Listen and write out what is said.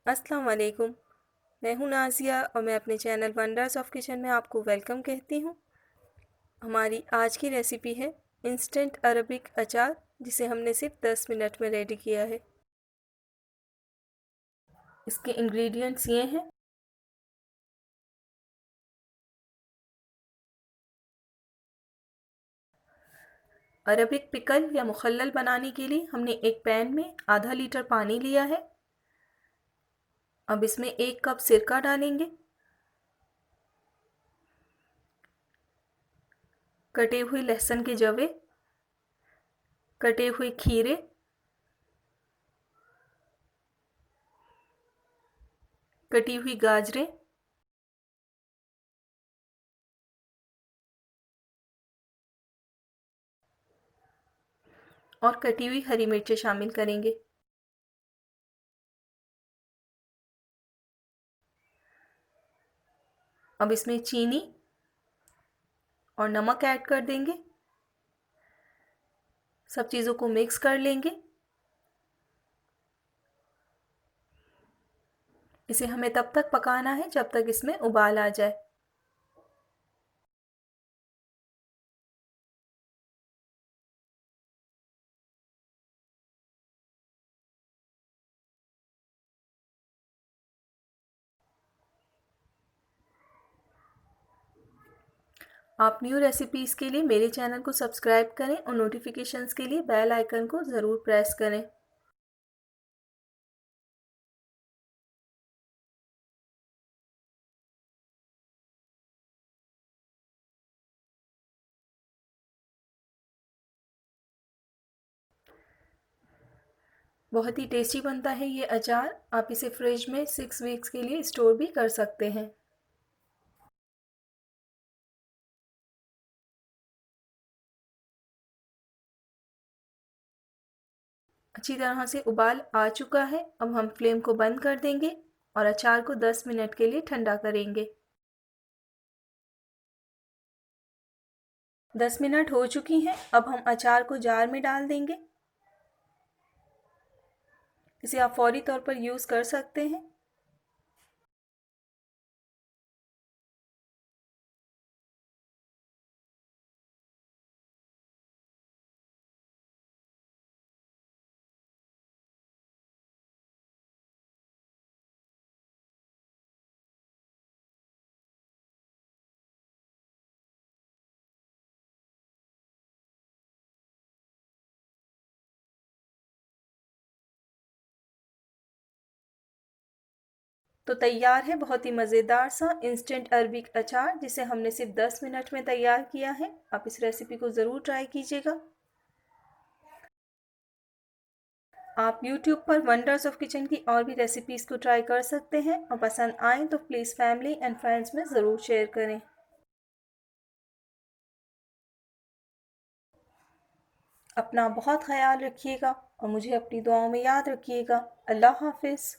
अस्सलाम वालेकुम। मैं हूँ नाज़िया और मैं अपने चैनल वंडर्स ऑफ किचन में आपको वेलकम कहती हूँ। हमारी आज की रेसिपी है इंस्टेंट अरबिक अचार, जिसे हमने सिर्फ 10 मिनट में रेडी किया है। इसके इंग्रेडिएंट्स ये हैं। अरबिक पिकल या मुखल्लल बनाने के लिए हमने एक पैन में आधा लीटर पानी लिया है। अब इसमें 1 कप सिरका डालेंगे, कटे हुए लहसुन के जवे, कटे हुए खीरे, कटी हुई गाजरें और कटी हुई हरी मिर्चें शामिल करेंगे। अब इसमें चीनी और नमक ऐड कर देंगे। सब चीज़ों को मिक्स कर लेंगे। इसे हमें तब तक पकाना है जब तक इसमें उबाल आ जाए। आप न्यू रेसिपीज़ के लिए मेरे चैनल को सब्सक्राइब करें और नोटिफिकेशंस के लिए बेल आइकन को ज़रूर प्रेस करें। बहुत ही टेस्टी बनता है ये अचार। आप इसे फ्रिज में 6 वीक्स के लिए स्टोर भी कर सकते हैं। अच्छी तरह से उबाल आ चुका है। अब हम फ्लेम को बंद कर देंगे और अचार को 10 मिनट के लिए ठंडा करेंगे। 10 मिनट हो चुकी हैं। अब हम अचार को जार में डाल देंगे। इसे आप फौरी तौर पर यूज़ कर सकते हैं। तो तैयार है बहुत ही मज़ेदार सा इंस्टेंट अरबिक अचार, जिसे हमने सिर्फ 10 मिनट में तैयार किया है। आप इस रेसिपी को ज़रूर ट्राई कीजिएगा। आप YouTube पर वंडर्स ऑफ किचन की और भी रेसिपीज़ को ट्राई कर सकते हैं और पसंद आए तो प्लीज़ फैमिली एंड फ्रेंड्स में ज़रूर शेयर करें। अपना बहुत ख्याल रखिएगा और मुझे अपनी दुआओं में याद रखिएगा। अल्लाह हाफिज़।